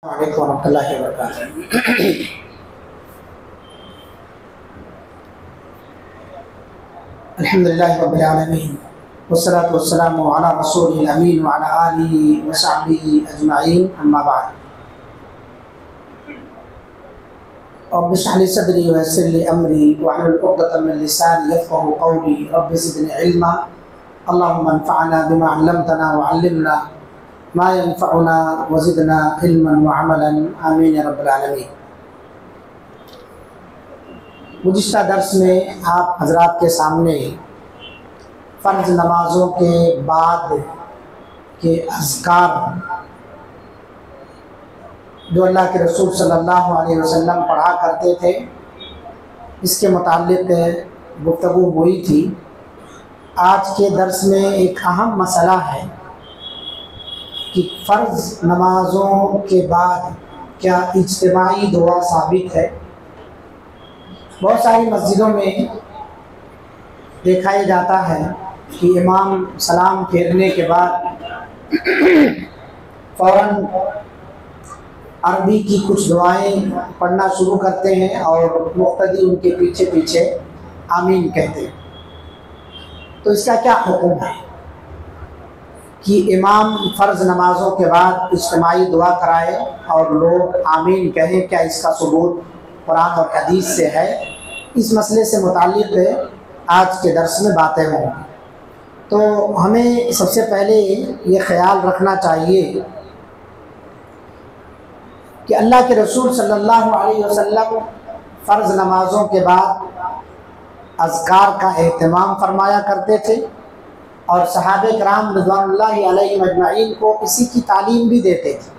वालेकुम रहमतुल्लाहि व बरकातुहू। अल्हम्दुलिल्लाहि रब्बिल आलमीन वस्सलातु वस्सलामु अला रसूलिल अमीन व अला आलिहि व सहबिहि अजमाइन, अम्मा बाद। रब्बि इश्रह ली सदरी व यस्सिर ली अमरी वहलुल उक़दतम मिन लिसानी यफ़क़हू क़ौली। रब्बि ज़िदनी इल्मा, अल्लाहुम्मा अन्फ़अना बिमा अल्लमतना व अल्लिमना मा यनफ़अुना व ज़िदना इल्मन व अमलन, आमीन या रब्बल आलमीन। गुज़िश्ता दर्स में आप हज़रात के सामने फ़र्ज़ नमाज़ों के बाद के अज़कार जो अल्लाह के रसूल सल्लल्लाहु अलैहि वसल्लम पढ़ा करते थे, इसके मुताल्लिक़ गुफ्तगू हुई थी। आज के दर्स में एक अहम मसला है कि फ़र्ज़ नमाज़ों के बाद क्या इज्तिमाई दुआ साबित है। बहुत सारी मस्जिदों में देखा ही जाता है कि इमाम सलाम फेरने के बाद फ़ौरन अरबी की कुछ दुआएं पढ़ना शुरू करते हैं और मुक़्तदी उनके पीछे पीछे आमीन कहते हैं। तो इसका क्या हुक्म है कि इमाम फ़र्ज़ नमाज़ों के बाद इज्तिमाई दुआ कराए और लोग आमीन कहें? क्या इसका सबूत कुरान और हदीस से है? इस मसले से मुताल्लिक़ आज के दर्स में बातें होंगी। तो हमें सबसे पहले ये ख़याल रखना चाहिए कि अल्लाह के रसूल सल्लल्लाहु अलैहि वसल्लम फ़र्ज़ नमाज़ों के बाद अज़कार का एहतमाम फरमाया करते थे और सहाबे किराम रिज़वानुल्लाहि अलैहिम अजमईन को इसी की तालीम भी देते थे।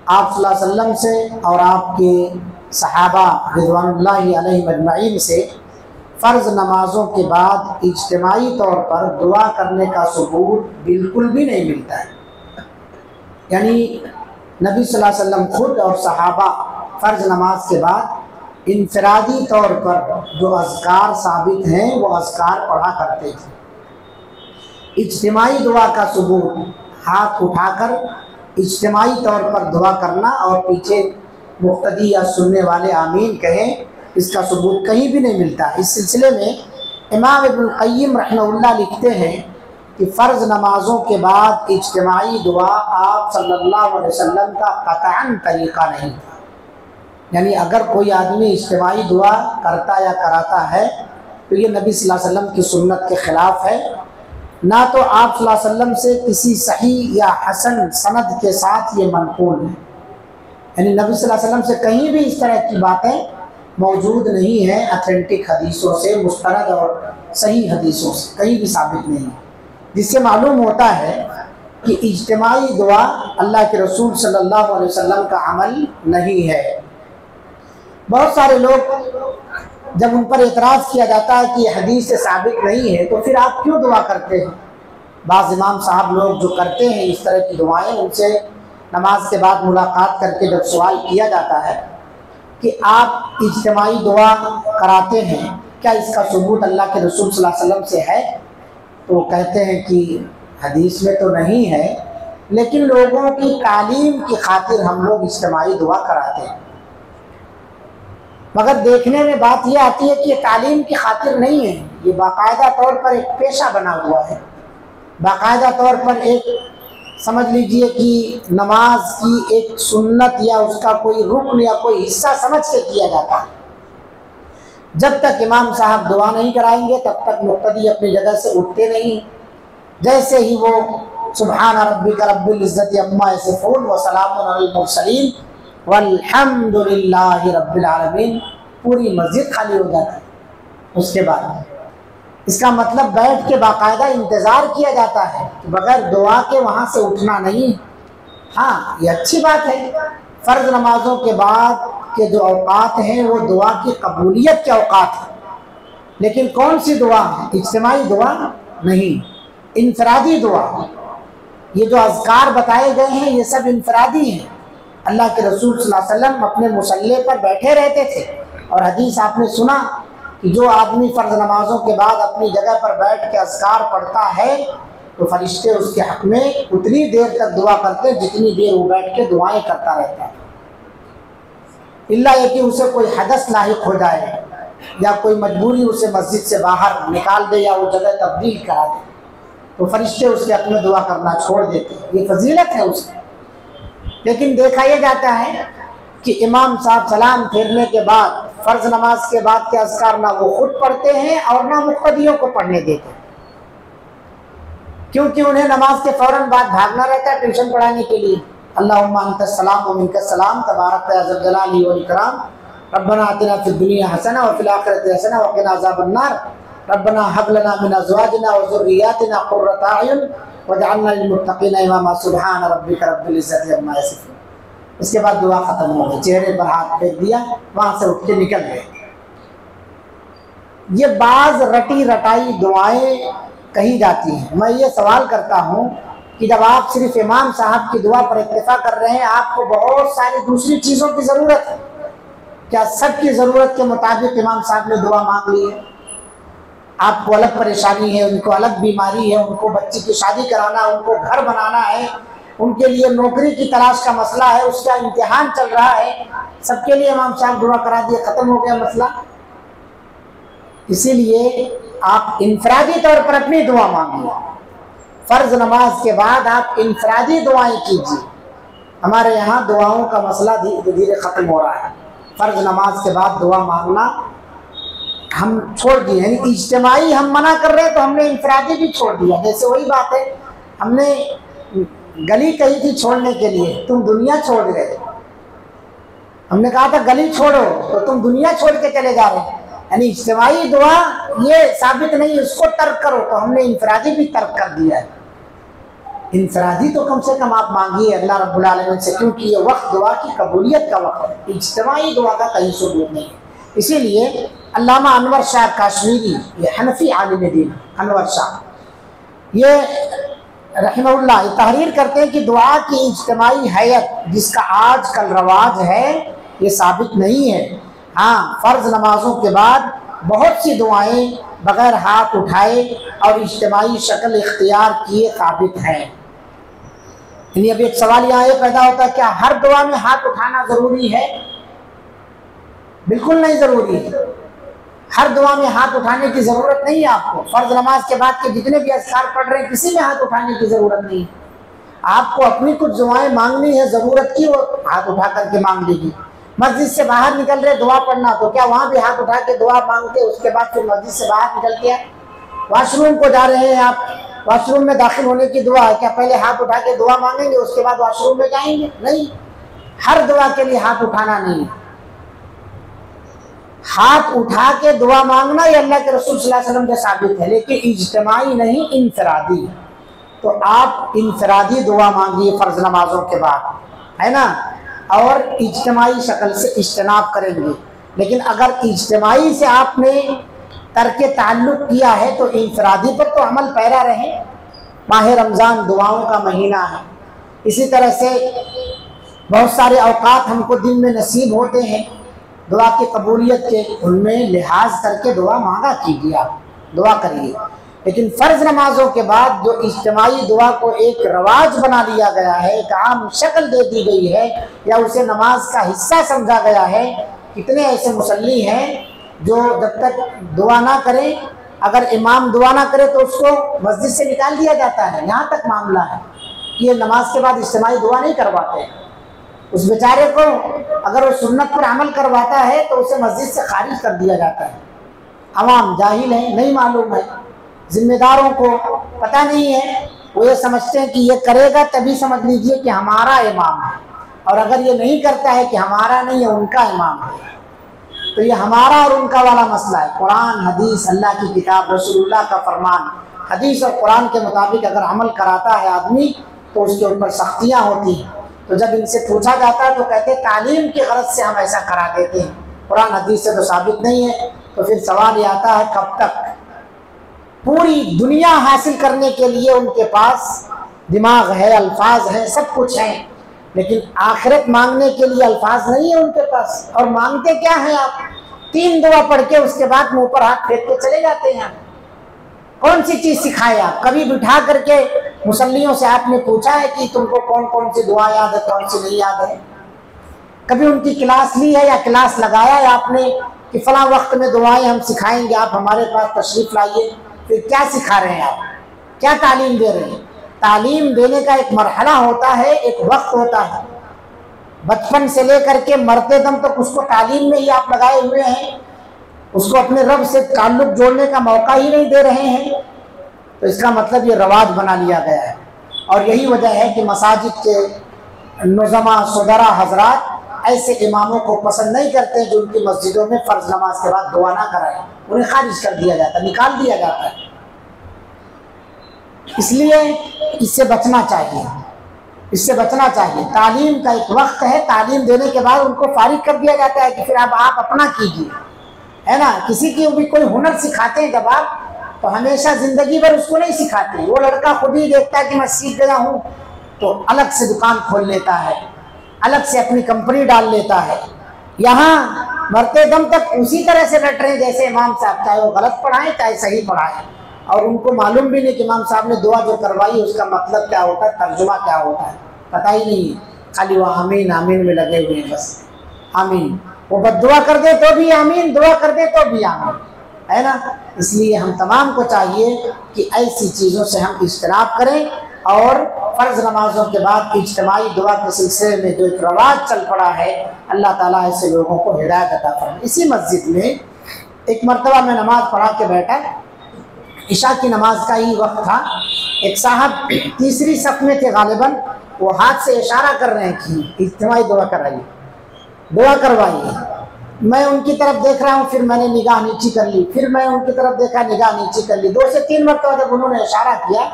आप सल्लल्लाहु अलैहि वसल्लम से और आपके सहाबा रिज़वानुल्लाहि अलैहिम अजमईन से फ़र्ज़ नमाज़ों के बाद इज्तिमाई तौर पर दुआ करने का सबूत बिल्कुल भी नहीं मिलता है। यानी नबी सल्लल्लाहु अलैहि वसल्लम खुद और सहाबा फ़र्ज़ नमाज के बाद इनफरादी तौर पर जो अज़कार साबित हैं वो अज़कार पढ़ा करते थे। इज्तिमाई दुआ का सबूत हाथ उठाकर इज्तिमाई तौर पर दुआ करना और पीछे मुक़्तदी या सुनने वाले आमीन कहें, इसका सबूत कहीं भी नहीं मिलता। इस सिलसिले में इमाम इब्नुल क़य्यिम रहमतुल्लाह लिखते हैं कि फ़र्ज़ नमाज़ों के बाद इज्तिमाई दुआ आप सल्लल्लाहु अलैहि वसल्लम का क़तअन तरीक़ा नहीं था। यानी अगर कोई आदमी इज्तिमाई दुआ करता या कराता है तो ये नबी सल्लल्लाहु अलैहि वसल्लम की सुन्नत के ख़िलाफ़ है। ना तो आप सल्लल्लाहु अलैहि वसल्लम से किसी सही या हसन सनद के साथ ये मनक़ूल है। यानी नबी सल्लल्लाहु अलैहि वसल्लम से कहीं भी इस तरह की बातें मौजूद नहीं है। ऑथेंटिक हदीसों से, मुस्तरद और सही हदीसों से कहीं भी साबित नहीं है, जिससे मालूम होता है कि इज्तिमाई दुआ अल्लाह के रसूल सल्लल्लाहु अलैहि वसल्लम का अमल नहीं है। बहुत सारे लोग जब उन पर एतराज़ किया जाता है कि हदीस से साबित नहीं है तो फिर आप क्यों दुआ करते हैं? बाज़ इमाम साहब लोग जो करते हैं इस तरह की दुआएं, उनसे नमाज के बाद मुलाकात करके जब सवाल किया जाता है कि आप इज्तिमाई दुआ कराते हैं, क्या इसका सबूत अल्लाह के रसूल सल्लल्लाहु अलैहि वसल्लम से है? तो वो कहते हैं कि हदीस में तो नहीं है, लेकिन लोगों की तालीम की खातिर हम लोग इज्तिमाई दुआ कराते हैं। मगर देखने में बात यह आती है कि ये तालीम की खातिर नहीं है, ये बाकायदा तौर पर एक पेशा बना हुआ है। बाकायदा तौर पर एक समझ लीजिए कि नमाज की एक सुन्नत या उसका कोई रुकन या कोई हिस्सा समझ के किया जाता है। जब तक इमाम साहब दुआ नहीं कराएंगे तब तक मुक़्तदी अपनी जगह से उठते नहीं। जैसे ही वो सुब्हान रब्बिका रब्बिल इज़्ज़ति अम्मा यसिफ़ून व सलामुन अलल मुरसलीन वल्हम्दुलिल्लाहि रब्बिल आलमीन, पूरी मस्जिद खाली हो जाती है। उसके बाद इसका मतलब बैठ के बाकायदा इंतज़ार किया जाता है कि बगैर दुआ के वहाँ से उठना नहीं। हाँ, ये अच्छी बात है। फ़र्ज़ नमाज़ों के बाद के जो औक़ात हैं वो दुआ की कबूलियत के औक़ात हैं, लेकिन कौन सी दुआ है? इज्तिमाई दुआ नहीं, इनफरादी दुआ। ये जो अज़कार बताए गए हैं ये सब इनफरादी हैं। अल्लाह के रसूल सल्लल्लाहु अलैहि वसल्लम अपने मुसल्ले पर बैठे रहते थे और हदीस आपने सुना कि जो आदमी फ़र्ज़ नमाज़ों के बाद अपनी जगह पर बैठ के अज़कार पढ़ता है तो फरिश्ते उसके हक में उतनी देर तक दुआ करते जितनी देर वो बैठ के दुआएं करता रहता है। इल्ला ये कि उसे कोई हदस लाहिक हो जाए या कोई मजबूरी उसे मस्जिद से बाहर निकाल दे या वो जगह तब्दील करा दे, तो फरिश्ते उसके हक में दुआ करना छोड़ देते हैं। ये फजीलत है उसकी। लेकिन देखा यह जाता है कि इमाम साहब सलाम फेरने के बाद फ़र्ज नमाज के बाद के अज़कार ना वो खुद पढ़ते हैं और ना मुक़्तदियों को पढ़ने देते, क्योंकि उन्हें नमाज के फ़ौरन बाद भागना रहता है ट्यूशन पढ़ाने के लिए। अल्लाहुम्मा अंतस सलाम व मिनकस सलाम तबारक या ज़ल जलाली वल इकराम रब्बना आतिना फिद दुनिया हसना व फिल आखिरति हसना व क़िना अज़ाबन नार रब्बना हब लना मिन अज़वाजिना व ज़ुर्रिय्यातिना क़ुर्रता अयुन वजअलना लिल-मुत्तक़ीना इमामा सुब्हान रब्बिका रब्बिल इज़्ज़ति अम्मा यसिफ़ून। इसके बाद दुआ ख़त्म हो गई, चेहरे पर हाथ फेर दिया, वहाँ से उठ के निकल गए। ये बाज़ रटी रटाई दुआएं कही जाती हैं। मैं ये सवाल करता हूँ कि जब आप सिर्फ इमाम साहब की दुआ पर इत्तेफा कर रहे हैं, आपको बहुत सारी दूसरी चीज़ों की ज़रूरत है, क्या सबकी ज़रूरत के मुताबिक इमाम साहब ने दुआ मांग ली है? आपको अलग परेशानी है, उनको अलग बीमारी है, उनको बच्ची की शादी कराना, उनको घर बनाना है, उनके लिए नौकरी की तलाश का मसला है, उसका इम्तिहान चल रहा है, सबके लिए इमाम साहब दुआ करा दिए, ख़त्म हो गया मसला। इसीलिए आप इनफरादी तौर पर अपनी दुआ मांगिए। फ़र्ज नमाज के बाद आप इनफरादी दुआएं कीजिए। हमारे यहाँ दुआओं का मसला धीरे धीरे ख़त्म हो रहा है। फ़र्ज नमाज के बाद दुआ मांगना हम छोड़ दिए, यानी इज्तिमाई हम मना कर रहे हैं तो हमने इनफरादी भी छोड़ दिया। जैसे वही बात है, हमने गली कही थी छोड़ने के लिए, तुम दुनिया छोड़ गए। हमने कहा था गली छोड़ो तो तुम दुनिया छोड़ के चले जा रहे हैं। यानी इज्तिमाई दुआ ये साबित नहीं, उसको तर्क करो, तो हमने इनफरादी भी तर्क कर दिया है। इनफरादी तो कम से कम आप मांगिए अल्लाह रब्बुल आलमीन से, क्योंकि ये वक्त दुआ की कबूलियत का वक्त है। इज्तिमाई दुआ का कहीं सबूत नहीं है। इसीलिए अल्लामा अनवर शाह काश्मीरी, ये हनफी आलिम दीन अनवर शाह, ये रहमहुल्लाह तहरीर करते हैं कि दुआ की इज्तिमाई हैयत जिसका आज कल रवाज है ये साबित नहीं है। हाँ, फ़र्ज नमाजों के बाद बहुत सी दुआएं बग़ैर हाथ उठाए और इज्तिमाई शक्ल इख्तियार किए साबित हैं। यानी अब एक सवाल यहाँ ये पैदा होता है, क्या हर दुआ में हाथ उठाना ज़रूरी है? बिल्कुल नहीं ज़रूरी है। हर दुआ में हाथ उठाने की ज़रूरत नहीं है आपको। फ़र्ज नमाज के बाद के जितने भी अज़कार पढ़ रहे हैं किसी में हाथ उठाने की ज़रूरत नहीं है। आपको अपनी कुछ दुआएं मांगनी है ज़रूरत की, वो हाथ उठा करके मांग लीजिए। मस्जिद से बाहर निकल रहे दुआ पढ़ना, तो क्या वहाँ भी हाथ उठा के दुआ मांगते, उसके बाद फिर मस्जिद से बाहर निकल के वाशरूम को जा रहे हैं आप, वाशरूम में दाखिल होने की दुआ है, क्या पहले हाथ उठा के दुआ मांगेंगे उसके बाद वाशरूम में जाएंगे? नहीं, हर दुआ के लिए हाथ उठाना नहीं है। हाथ उठा के दुआ मांगना ये अल्लाह के रसूल सल्लल्लाहु अलैहि वसल्लम से साबित है, लेकिन इज्तिमाई नहीं, इनफरादी। तो आप इनफरादी दुआ मांगिए फ़र्ज नमाजों के बाद, है ना, और इज्तिमाई शक्ल से इज्तिनाब करेंगे। लेकिन अगर इज्तिमाई से आपने तर्क ताल्लुक़ किया है तो इनफरादी पर तो अमल पैरा रहे। माह रमज़ान दुआओं का महीना है, इसी तरह से बहुत सारे औकात हमको दिन में नसीब होते हैं दुआ की कबूलियत के, उनमें लिहाज करके दुआ मांगा कीजिए, आप दुआ करिए। लेकिन फ़र्ज नमाजों के बाद जो इज्तिमाई दुआ को एक रवाज बना लिया गया है, एक आम शक्ल दे दी गई है, या उसे नमाज का हिस्सा समझा गया है, कितने ऐसे मुसल्ली हैं जो जब तक दुआ ना करें, अगर इमाम दुआ ना करे तो उसको मस्जिद से निकाल दिया जाता है। यहाँ तक मामला है कि ये नमाज के बाद इज्तिमाई दुआ नहीं करवाते हैं। उस बेचारे को अगर वो सुन्नत पर अमल करवाता है तो उसे मस्जिद से खारिज कर दिया जाता है। अवाम जाहिल है, नहीं मालूम है, जिम्मेदारों को पता नहीं है, वो ये समझते हैं कि ये करेगा तभी समझ लीजिए कि हमारा इमाम है, और अगर ये नहीं करता है कि हमारा नहीं है उनका इमाम है, तो ये हमारा और उनका वाला मसला है। कुरान, हदीस, अल्लाह की किताब, रसूलुल्लाह का फरमान, हदीस और कुरान के मुताबिक अगर अमल कराता है आदमी तो उसके ऊपर सख्तियाँ होती हैं। तो जब इनसे पूछा जाता है तो कहते हैं तालीम की गरज से हम ऐसा करा देते हैं, कुरान हदीस से तो साबित नहीं है। तो फिर सवाल ये आता है कब तक? पूरी दुनिया हासिल करने के लिए उनके पास दिमाग है, अल्फाज हैं, सब कुछ है, लेकिन आखिरत मांगने के लिए अल्फाज नहीं है उनके पास। और मांगते क्या है आप? 3 दुआ पढ़ के उसके बाद मुंह पर हाथ फेर के चले जाते हैं। कौन सी चीज़ सिखाए आप? कभी बिठा करके मुसल्लियों से आपने पूछा है कि तुमको कौन कौन सी दुआ याद है, कौन सी नहीं याद है? कभी उनकी क्लास ली है या क्लास लगाया है आपने कि फला वक्त में दुआएं हम सिखाएंगे, आप हमारे पास तशरीफ लाइए? फिर क्या सिखा रहे हैं आप, क्या तालीम दे रहे हैं? तालीम देने का एक मरहला होता है, एक वक्त होता है। बचपन से लेकर के मरते दम तक उसको तालीम में ही आप लगाए हुए हैं, उसको अपने रब से ताल्लुक जोड़ने का मौका ही नहीं दे रहे हैं। तो इसका मतलब ये रवाज बना लिया गया है। और यही वजह है कि मसाजिद के नुज़मा सुदरा हजरात ऐसे इमामों को पसंद नहीं करते जो उनकी मस्जिदों में फ़र्ज नमाज के बाद दुआ ना कराएं। उन्हें खारिज कर दिया जाता है, निकाल दिया जाता है। इसलिए इससे बचना चाहिए, इससे बचना चाहिए। तालीम का एक वक्त है, तालीम देने के बाद उनको फारिग कर दिया जाता है कि फिर अब आप अपना कीजिए, है ना। किसी की भी कोई हुनर सिखाते हैं जब आप, तो हमेशा ज़िंदगी भर उसको नहीं सिखाते। वो लड़का खुद ही देखता है कि मैं सीख गया हूँ तो अलग से दुकान खोल लेता है, अलग से अपनी कंपनी डाल लेता है। यहाँ मरते दम तक उसी तरह से रट रहे जैसे इमाम साहब, चाहे वो गलत पढ़ाएं चाहे सही पढ़ाएं। और उनको मालूम भी नहीं कि इमाम साहब ने दुआ जो करवाई उसका मतलब क्या होता है, तर्जुमा क्या होता है, पता ही नहीं है। खाली वो आमीन आमीन में लगे हुए हैं, बस आमीन। वो बद्दुआ कर दे तो भी आमीन, दुआ कर दे तो भी आमीन, है ना। इसलिए हम तमाम को चाहिए कि ऐसी चीज़ों से हम इज्तनाब करें। और फ़र्ज़ नमाजों के बाद इज्तिमाई दुआ के सिलसिले में जो एक रवाज चल पड़ा है, अल्लाह ताला ऐसे लोगों को हिदायत अता फरमाए। इसी मस्जिद में एक मरतबा मैं नमाज़ पढ़ा के बैठा, इशा की नमाज का ही वक्त था। एक साहब तीसरी सफ में थे गालिबन, वो हाथ से इशारा कर रहे हैं कि इज्तिमाई दुआ कराइए, दुआ करवाइए। मैं उनकी तरफ देख रहा हूँ, फिर मैंने निगाह नीची कर ली, फिर मैं उनकी तरफ देखा, निगाह नीची कर ली। 2 से 3 मरतबा जब उन्होंने इशारा किया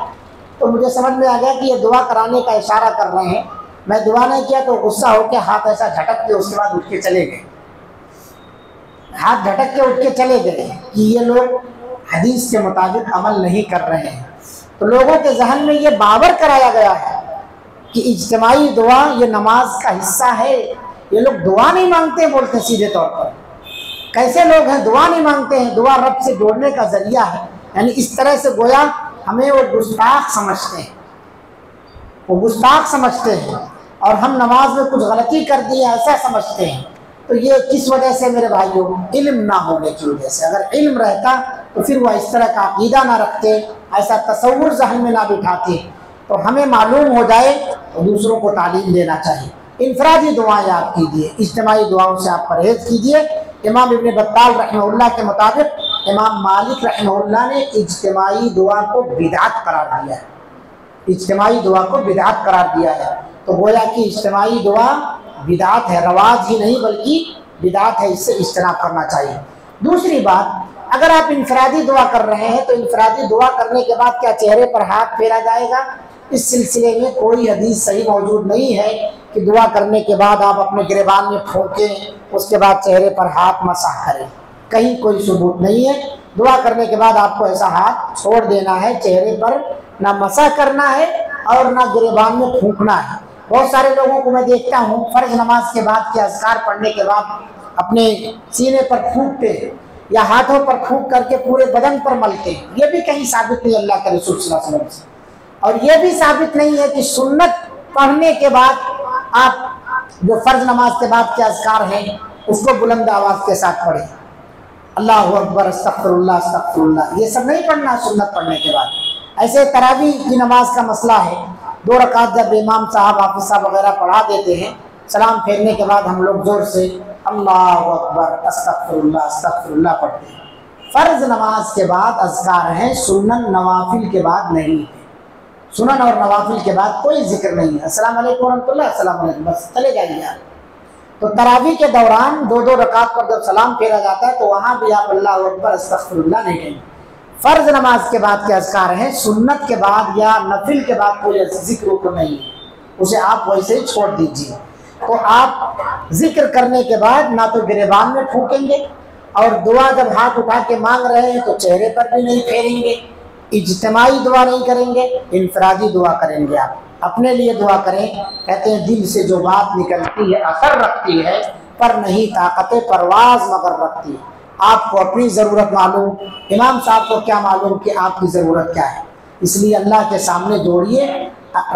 तो मुझे समझ में आ गया कि ये दुआ कराने का इशारा कर रहे हैं। मैं दुआ नहीं किया तो गुस्सा होकर हाथ ऐसा झटक के उसके बाद उठ के चले गए, हाथ झटक के उठ के चले गए कि ये लोग हदीस के मुताबिक अमल नहीं कर रहे हैं। तो लोगों के जहन में ये बावर कराया गया है कि इज्तिमाई दुआ ये नमाज का हिस्सा है। ये लोग दुआ नहीं मांगते, बोलते सीधे तौर पर। कैसे लोग हैं, दुआ नहीं मांगते हैं, दुआ रब से जोड़ने का जरिया है। यानी इस तरह से गोया हमें वो गुस्ताख समझते हैं, वो गुस्ताख समझते हैं और हम नमाज में कुछ गलती कर दी ऐसा समझते हैं। तो ये किस वजह से मेरे भाइयों, इल्म ना होने की वजह से। अगर इल्म रहता तो फिर वह इस तरह का अकीदा ना रखते, ऐसा तसव्वुर ज़हन में ना बिठाते। तो हमें मालूम हो जाए तो दूसरों को तालीम देना चाहिए। इनफरादी दुआएं आप कीजिए, इज्तिमाई दुआओं से आप परहेज़ कीजिए। इमाम इब्न बत्ताल रहमहुल्लाह के मुताबिक इमाम मालिक रहमहुल्लाह ने इज्तिमाई दुआ को बिदअत करार दिया है, इज्तिमाई दुआ को बिदअत करार दिया है। तो गोया कि इज्तिमाई दुआ बिदअत है, रवाज ही नहीं बल्कि बिदअत है, इससे इज्तिनाब करना चाहिए। दूसरी बात, अगर आप इनफरादी दुआ कर रहे हैं तो इनफरादी दुआ करने के बाद क्या चेहरे पर हाथ फेरा जाएगा? इस सिलसिले में कोई हदीस सही मौजूद नहीं है कि दुआ करने के बाद आप अपने गिरेबान में फूंकें, उसके बाद चेहरे पर हाथ मसाह करें। कहीं कोई सबूत नहीं है। दुआ करने के बाद आपको ऐसा हाथ छोड़ देना है, चेहरे पर ना मसा करना है और ना गिरेबान में फूंकना है। बहुत सारे लोगों को मैं देखता हूँ फ़र्ज नमाज के बाद के अज़कार पढ़ने के बाद अपने सीने पर फूंकते हैं या हाथों पर फूंक करके पूरे बदन पर मलते हैं। ये भी कहीं साबित नहीं अल्लाह के रसूल सल्लल्लाहु अलैहि वसल्लम से। और ये भी साबित नहीं है कि सुन्नत पढ़ने के बाद आप जो फ़र्ज नमाज के बाद के अज़कार हैं उसको बुलंद आवाज़ के साथ पढ़ें, अल्लाहु अकबर, अस्तगफिरुल्लाह, अस्तगफिरुल्लाह, ये सब नहीं पढ़ना सुन्नत पढ़ने के बाद। ऐसे तरावी की नमाज का मसला है, 2 रकात जब इमाम साहब हाफिज़ साहब वगैरह पढ़ा देते हैं, सलाम फेरने के बाद हम लोग ज़ोर से अल्लाहु अकबर, अस्तगफिरुल्लाह, अस्तगफिरुल्लाह पढ़ते हैं। फ़र्ज नमाज के बाद अज़कार हैं, सुन्नत नवाफिल के बाद नहीं है। सुनन और नवाफिल के बाद कोई जिक्र नहीं है। अस्सलाम वालेकुम रहमतुल्लाह, अस्सलाम वालेकुम, बस चले जाइए आप। तो तरावी के दौरान 2-2 रकात पर जब सलाम फेरा जाता है तो वहाँ भी आप अल्लाह अकबर, अस्तगफिरुल्लाह नहीं कहेंगे। फ़र्ज नमाज के बाद के अज़कार हैं, सुन्नत के बाद या नफिल के बाद कोई जिक्र को नहीं है, उसे आप वैसे ही छोड़ दीजिए। तो आप जिक्र करने के बाद ना तो गिरेबान में फूकेंगे और दुआ जब हाथ उठा के मांग रहे हैं तो चेहरे पर भी नहीं फेरेंगे, इज्तिमाई दुआ नहीं करेंगे, इनफरादी दुआ करेंगे। आप अपने लिए दुआ करें। कहते हैं दिल से जो बात निकलती है असर रखती है, पर नहीं ताकत परवाज मगर रखती है। आपको अपनी ज़रूरत मालूम, इमाम साहब को क्या मालूम कि आपकी ज़रूरत क्या है। इसलिए अल्लाह के सामने जोड़िए,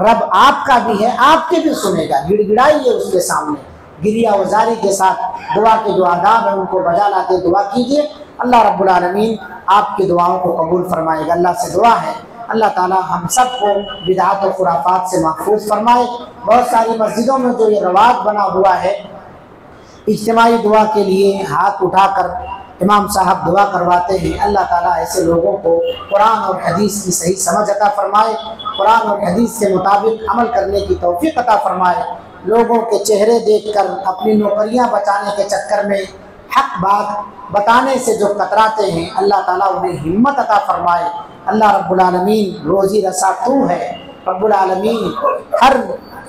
रब आपका भी है, आपके भी सुनेगा। गिड़गिड़ाइए उसके सामने, गिरिया वजारी के साथ दुआ के जो आदाब हैं उनको बजा लाते दुआ कीजिए। अल्लाह रब्बुल आलमीन आपकी दुआओं को कबूल फरमाएगा। अल्लाह से दुआ है अल्लाह ताला हम सबको बिदअत और खुराफात से महफूज फरमाए। बहुत सारी मस्जिदों में जो ये रवाज बना हुआ है इज्तिमाई दुआ के लिए हाथ उठाकर इमाम साहब दुआ करवाते हैं, अल्लाह ताला ऐसे लोगों को कुरान और हदीस की सही समझ अता फरमाए, कुरान और हदीस के मुताबिक अमल करने की तौफीक अता फरमाए। लोगों के चेहरे देखकर अपनी नौकरियां बचाने के चक्कर में हक बात बताने से जो कतराते हैं, अल्लाह ताला उन्हें हिम्मत अता फरमाए। अल्लाह रब्बुल आलमीन रोज़ी रसा तू है, रब्बुल आलमीन हर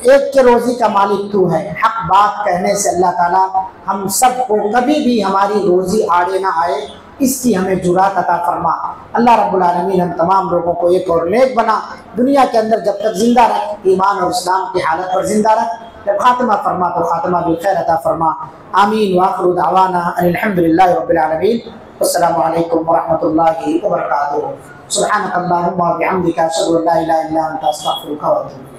एक के रोज़ी का मालिक तू है। हक बात कहने से अल्लाह ताला हम सबको कभी भी हमारी रोज़ी आड़े ना आए, इसकी हमें जुरात अता फरमा। अल्लाह रब्बुल आलमीन हम तमाम लोगों को एक और नेक बना, दुनिया के अंदर जब तक जिंदा रख, ईमान और इस्लाम की हालत पर जिंदा रख, जब खात्मा फरमा तो खात्मा बिल खैर अता फरमा। आमीन व आखिरु दअवाना अल्हम्दुलिल्लाहि रब्बिल आलमीन। अस्सलामु अलैकुम व रहमतुल्लाहि व बरकातुहू। सुब्हानकल्लाहुम्मा व बिहम्दिका अशहदु अन ला इलाहा इल्ला अंता अस्तगफिरुका व अतूबु इलैक।